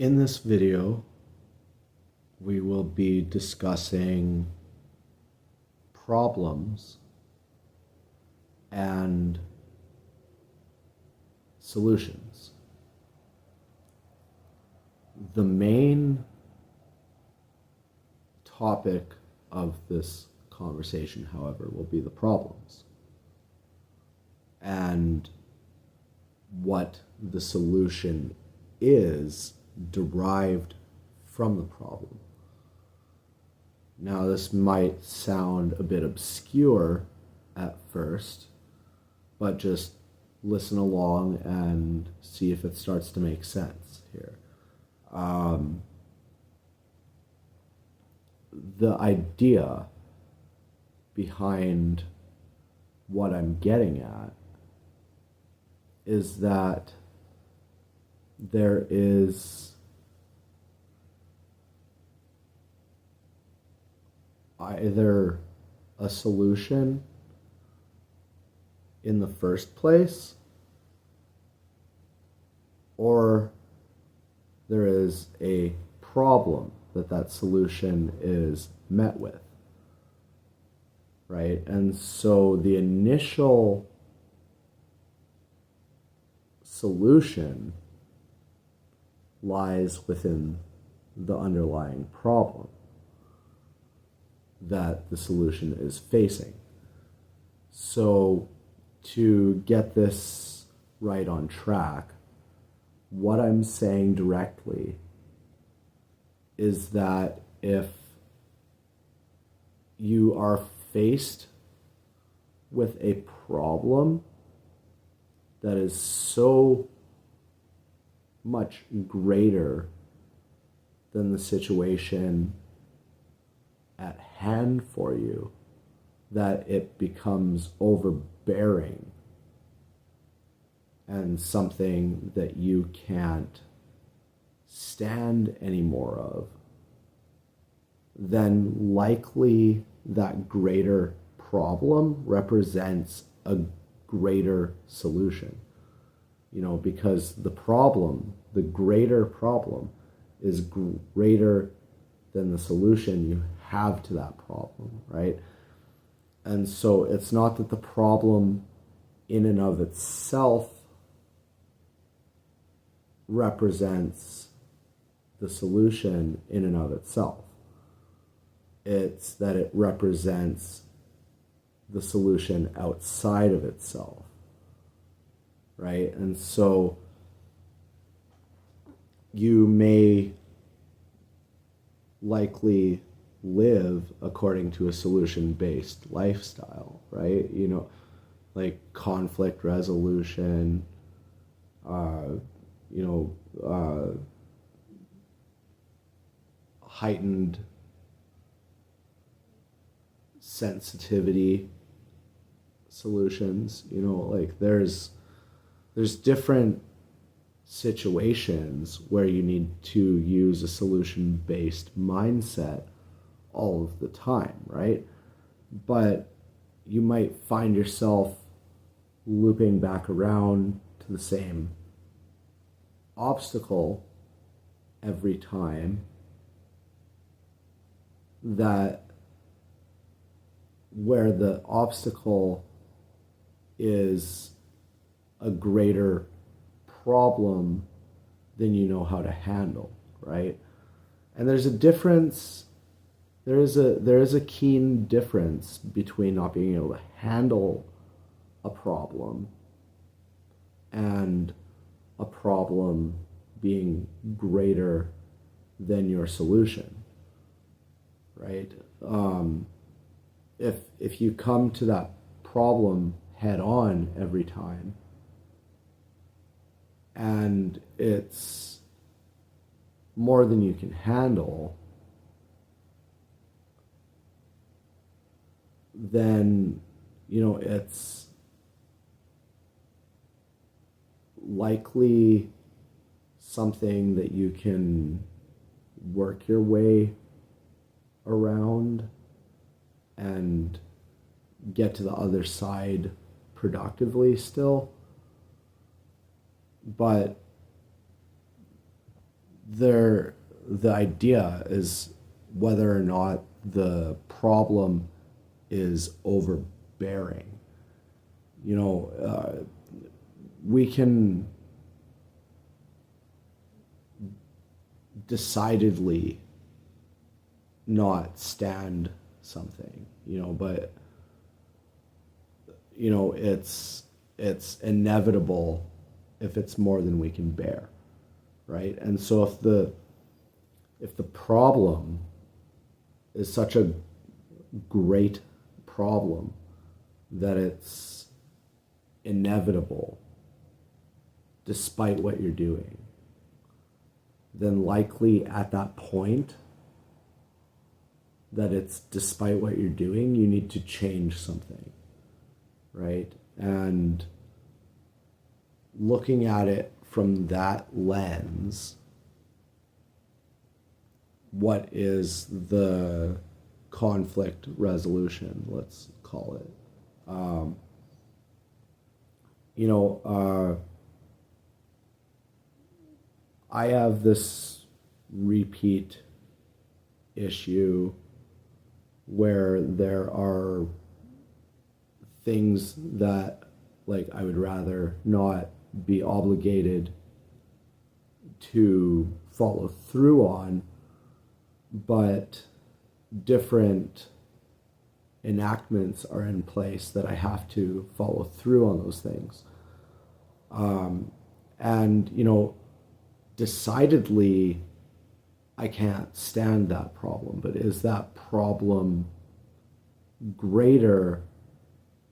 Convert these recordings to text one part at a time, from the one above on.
In this video, we will be discussing problems and solutions. The main topic of this conversation, however, will be the problems and what the solution is derived from the problem. Now, this might sound a bit obscure at first, but just listen along and see if it starts to make sense here. The idea behind what I'm getting at is that there is either a solution in the first place, or there is a problem that solution is met with, right? And so the initial solution lies within the underlying problem that the solution is facing. So to get this right on track, what I'm saying directly is that if you are faced with a problem that is so much greater than the situation at hand for you that it becomes overbearing and something that you can't stand anymore of, then likely that greater problem represents a greater solution. Because the greater problem is greater than the solution you have to that problem, right? And so it's not that the problem in and of itself represents the solution in and of itself. It's that it represents the solution outside of itself, right? And so you may likely live according to a solution-based lifestyle, right? Like conflict resolution, heightened sensitivity solutions. Like there's different situations where you need to use a solution-based mindset all of the time, right? But you might find yourself looping back around to the same obstacle every time, that where the obstacle is a greater problem than you know how to handle, right? And there's a difference. There is a keen difference between not being able to handle a problem and a problem being greater than your solution, right? If you come to that problem head on every time, and it's more than you can handle, then it's likely something that you can work your way around and get to the other side productively still. But the idea is whether or not the problem is overbearing. We can decidedly not stand something, but it's inevitable if it's more than we can bear, right? And so if the problem is such a great problem that it's inevitable despite what you're doing, then likely at that point that it's despite what you're doing, you need to change something, right? And looking at it from that lens, what is the conflict resolution, let's call it? I have this repeat issue where there are things that, like, I would rather not be obligated to follow through on, but different enactments are in place that I have to follow through on those things. And decidedly, I can't stand that problem, but is that problem greater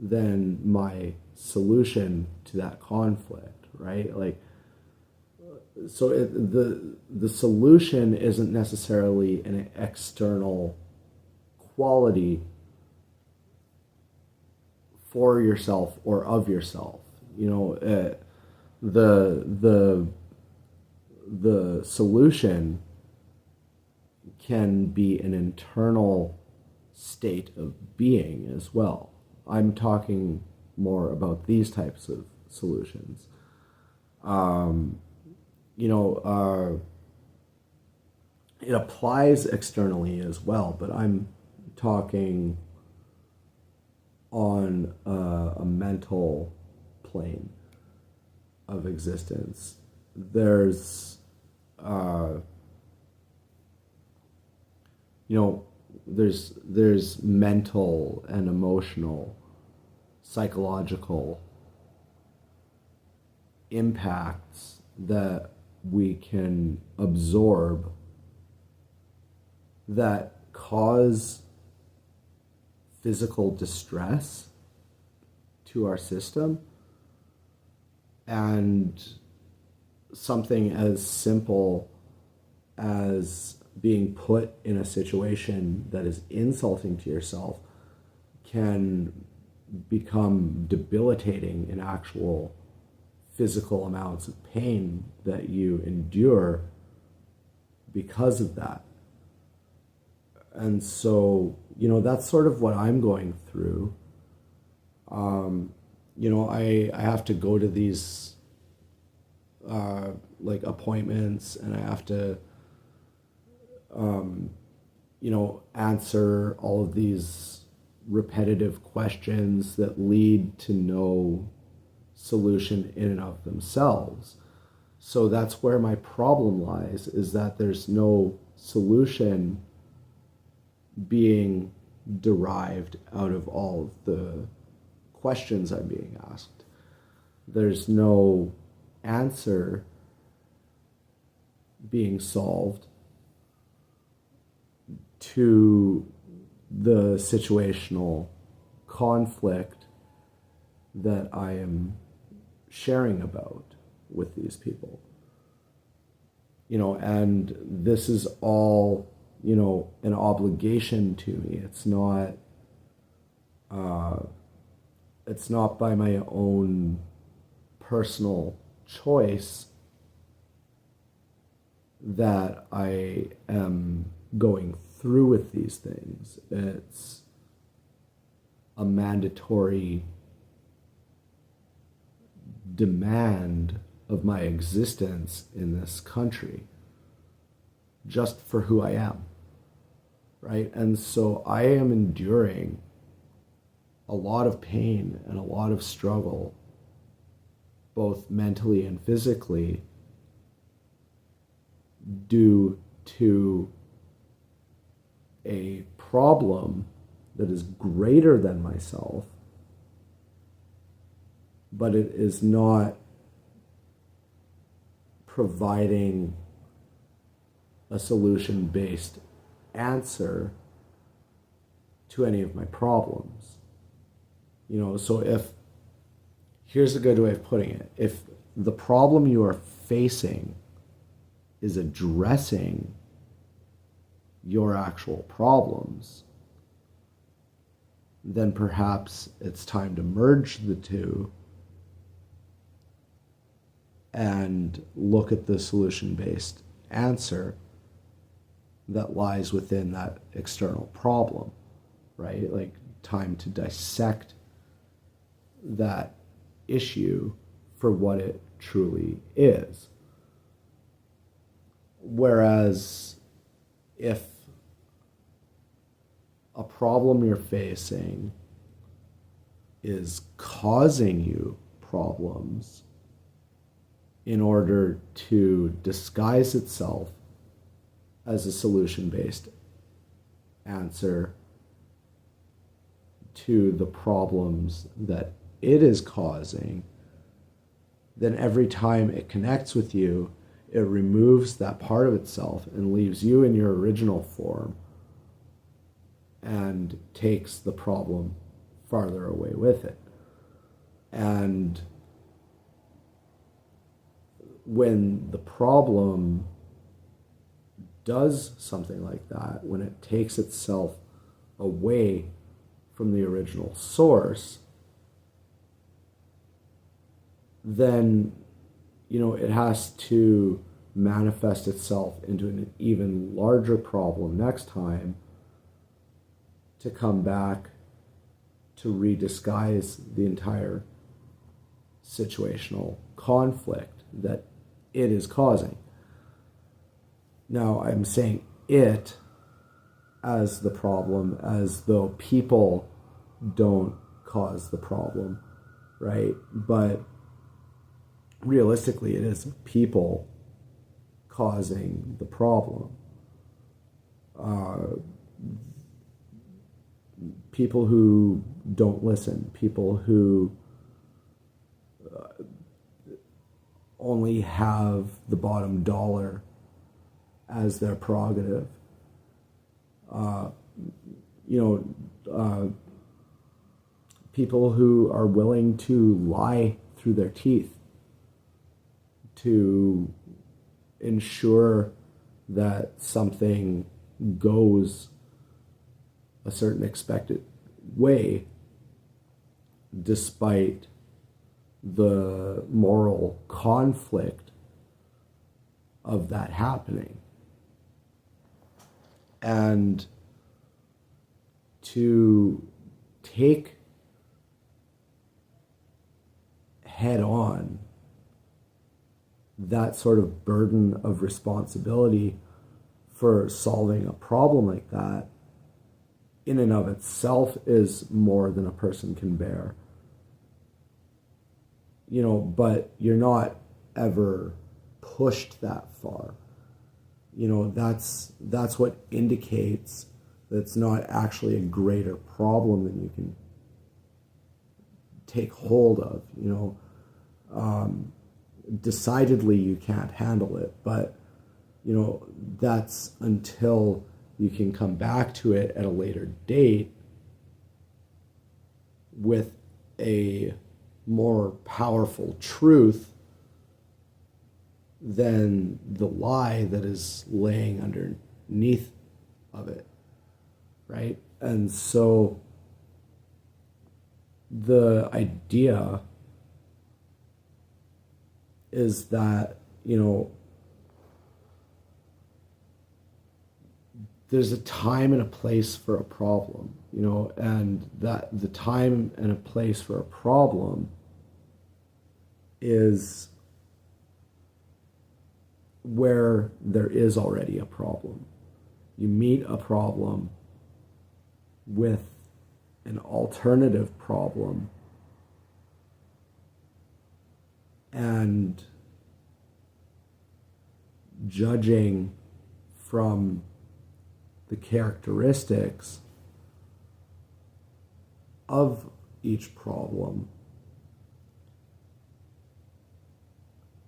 than my solution to that conflict, right? Like, so the solution isn't necessarily an external quality for yourself or of yourself. The solution can be an internal state of being as well. I'm talking more about these types of solutions. It applies externally as well, but I'm talking on a mental plane of existence. There's there's mental and emotional, psychological impacts that we can absorb that cause physical distress to our system, and something as simple as being put in a situation that is insulting to yourself can become debilitating in actual physical amounts of pain that you endure because of that. And so, that's sort of what I'm going through. I have to go to these appointments, and I have to answer all of these repetitive questions that lead to no solution in and of themselves. So that's where my problem lies, is that there's no solution being derived out of all of the questions I'm being asked. There's no answer being solved to the situational conflict that I am sharing about with these people. And this is all, an obligation to me. It's not by my own personal choice that I am going through with these things. It's a mandatory demand of my existence in this country. just for who I am, right? And so I am enduring a lot of pain and a lot of struggle, both mentally and physically, due to a problem that is greater than myself, but it is not providing a solution-based answer to any of my problems. So here's a good way of putting it. If the problem you are facing is addressing your actual problems, then perhaps it's time to merge the two and look at the solution-based answer that lies within that external problem, right? Like, time to dissect that issue for what it truly is. Whereas if a problem you're facing is causing you problems in order to disguise itself as a solution-based answer to the problems that it is causing, then every time it connects with you, it removes that part of itself and leaves you in your original form and takes the problem farther away with it. And when the problem does something like that, when it takes itself away from the original source, then it has to manifest itself into an even larger problem next time to come back to redisguise the entire situational conflict that it is causing. Now, I'm saying it as the problem, as though people don't cause the problem, right? But realistically, it is people causing the problem. People who don't listen, people who only have the bottom dollar as their prerogative. People who are willing to lie through their teeth to ensure that something goes a certain expected way, despite the moral conflict of that happening. And to take head on that sort of burden of responsibility for solving a problem like that, in and of itself, is more than a person can bear. But you're not ever pushed that far. That's what indicates that it's not actually a greater problem than you can take hold of. Decidedly you can't handle it, but that's until you can come back to it at a later date with a more powerful truth than the lie that is laying underneath of it, right? And so the idea is that, there's a time and a place for a problem, and that the time and a place for a problem is where there is already a problem. You meet a problem with an alternative problem, and judging from the characteristics of each problem,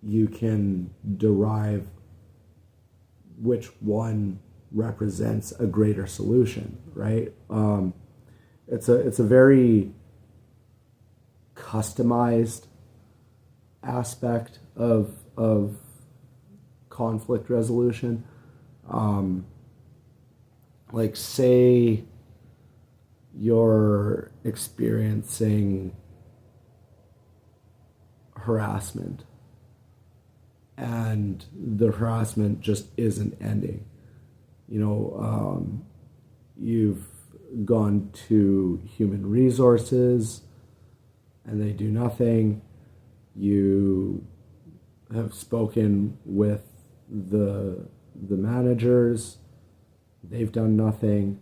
you can derive which one represents a greater solution, right? It's a very customized aspect of conflict resolution. Like, say you're experiencing harassment and the harassment just isn't ending. You've gone to human resources and they do nothing. You have spoken with the managers, they've done nothing.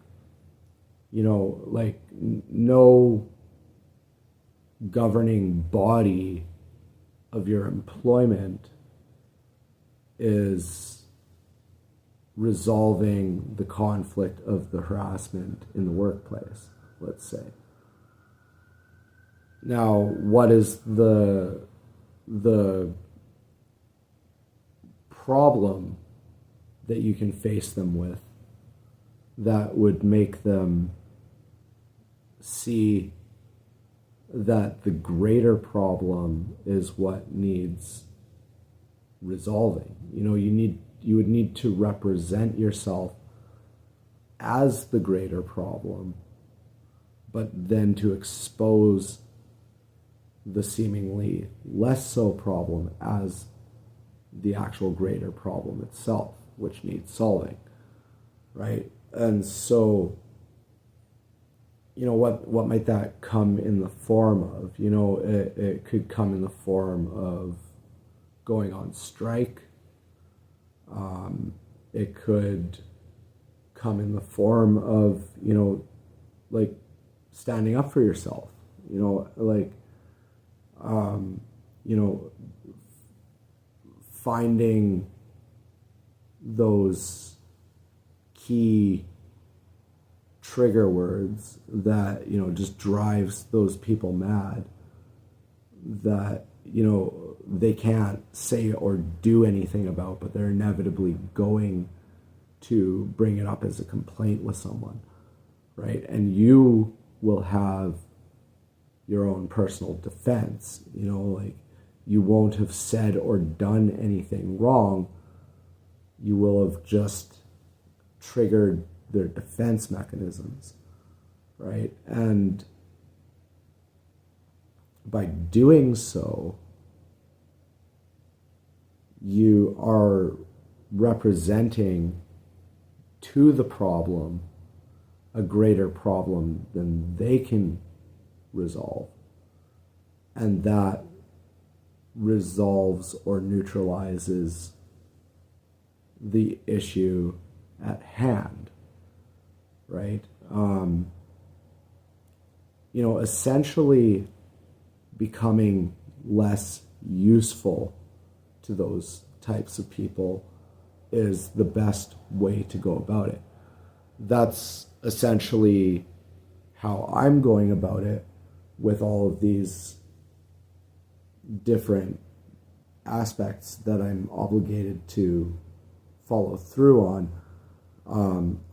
No governing body of your employment is resolving the conflict of the harassment in the workplace, let's say. Now, what is the problem that you can face them with that would make them see that the greater problem is what needs resolving? You would need to represent yourself as the greater problem, but then to expose the seemingly less so problem as the actual greater problem itself, which needs solving, right? And so, what might that come in the form of? It could come in the form of going on strike. It could come in the form of, like standing up for yourself, finding those key trigger words that, just drives those people mad, that, they can't say or do anything about, but they're inevitably going to bring it up as a complaint with someone, right? And you will have your own personal defense, you won't have said or done anything wrong. You will have just triggered their defense mechanisms, right? And by doing so, you are representing to the problem a greater problem than they can resolve. And that resolves or neutralizes the issue at hand, right? Essentially becoming less useful to those types of people is the best way to go about it. That's essentially how I'm going about it with all of these different aspects that I'm obligated to follow through on.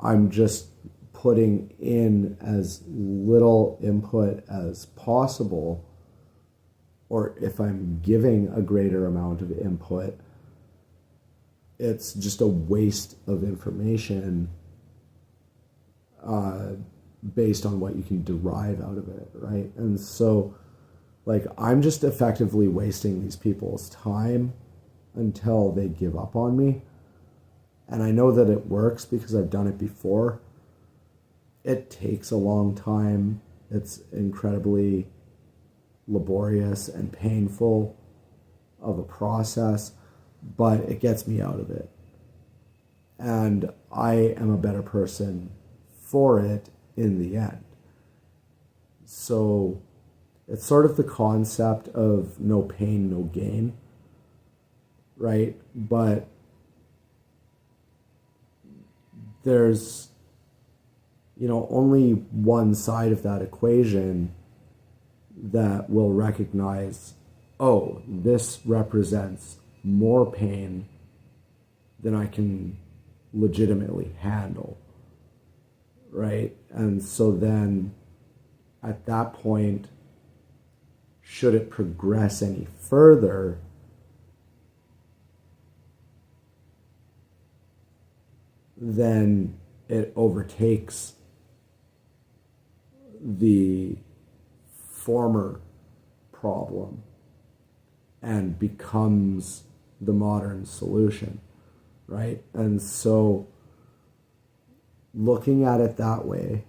I'm just putting in as little input as possible, or if I'm giving a greater amount of input, it's just a waste of information based on what you can derive out of it, right? And so, I'm just effectively wasting these people's time until they give up on me. And I know that it works because I've done it before. It takes a long time. It's incredibly laborious and painful of a process. but it gets me out of it. And I am a better person for it in the end. So it's sort of the concept of no pain, no gain, right? But there's, only one side of that equation that will recognize, oh, this represents more pain than I can legitimately handle, right? And so then at that point, should it progress any further, then it overtakes the former problem and becomes the modern solution, right? And so looking at it that way,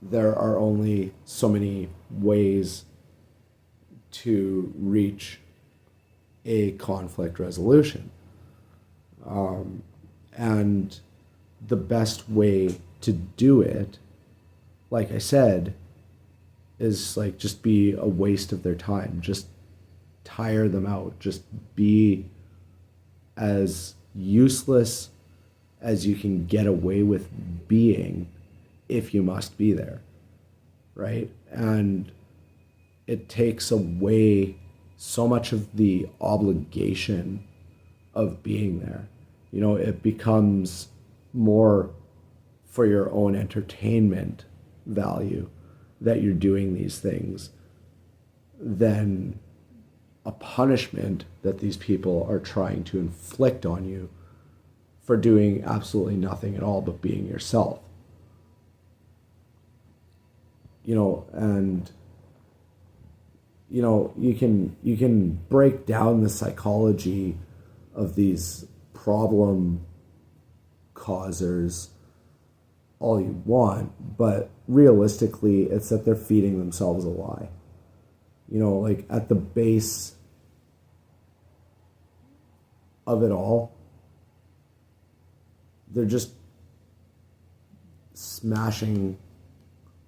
there are only so many ways to reach a conflict resolution. And the best way to do it, like I said, is like just be a waste of their time. Just tire them out. Just be as useless as you can get away with being if you must be there, right? And it takes away so much of the obligation of being there. It becomes more for your own entertainment value that you're doing these things than a punishment that these people are trying to inflict on you for doing absolutely nothing at all but being yourself. And you can break down the psychology of these problem causers all you want, but realistically, it's that they're feeding themselves a lie. Like at the base of it all, they're just smashing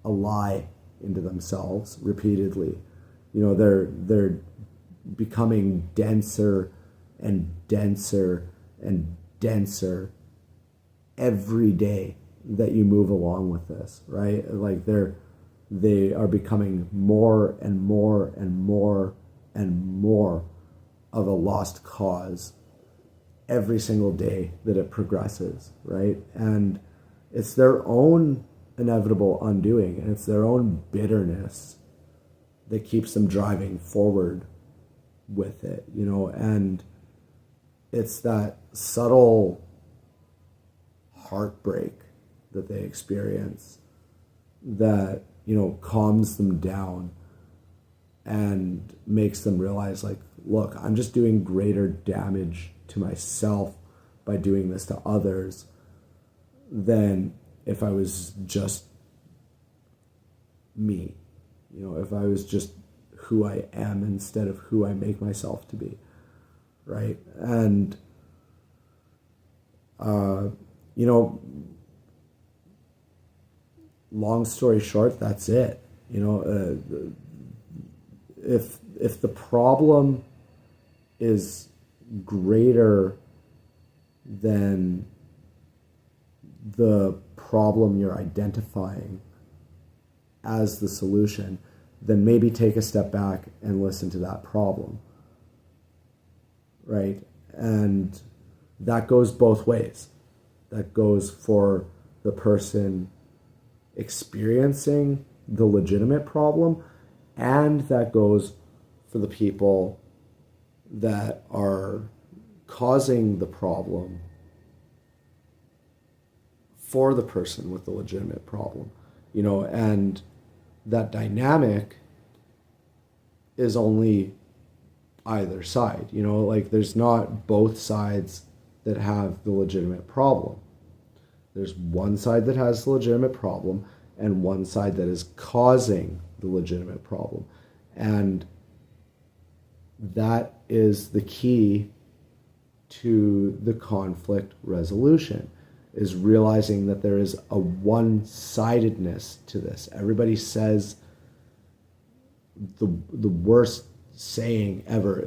a lie into themselves repeatedly. They're becoming denser and denser and denser every day that you move along with this, right? Like they are becoming more and more and more and more of a lost cause every single day that it progresses, right? And it's their own inevitable undoing, and it's their own bitterness that keeps them driving forward with it, and it's that subtle heartbreak that they experience that, calms them down and makes them realize, like, look, I'm just doing greater damage to myself by doing this to others than if I was just me, if I was just who I am instead of who I make myself to be, right? And, long story short, that's it. If the problem is greater than the problem you're identifying as the solution, then maybe take a step back and listen to that problem, right? And that goes both ways. That goes for the person experiencing the legitimate problem, and that goes for the people that are causing the problem for the person with the legitimate problem, and that dynamic is only either side, like there's not both sides that have the legitimate problem. There's one side that has the legitimate problem and one side that is causing the legitimate problem. And that is the key to the conflict resolution, is realizing that there is a one-sidedness to this. Everybody says the worst saying ever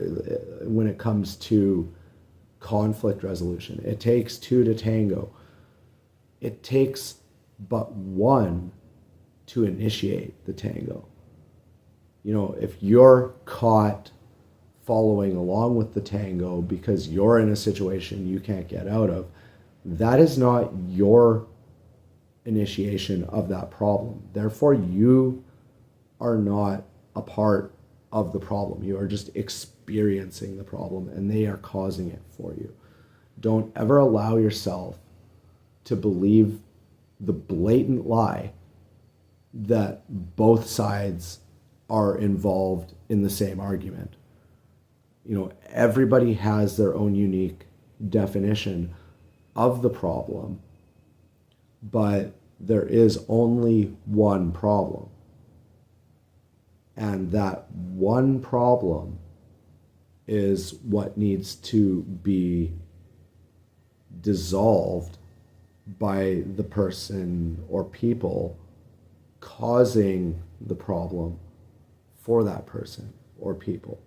when it comes to conflict resolution. It takes two to tango. It takes but one to initiate the tango. If you're caught following along with the tango because you're in a situation you can't get out of, that is not your initiation of that problem. Therefore, you are not a part of the problem. You are just experiencing the problem, and they are causing it for you. Don't ever allow yourself to believe the blatant lie that both sides are involved in the same argument. Everybody has their own unique definition of the problem, but there is only one problem. And that one problem is what needs to be dissolved by the person or people causing the problem for that person or people.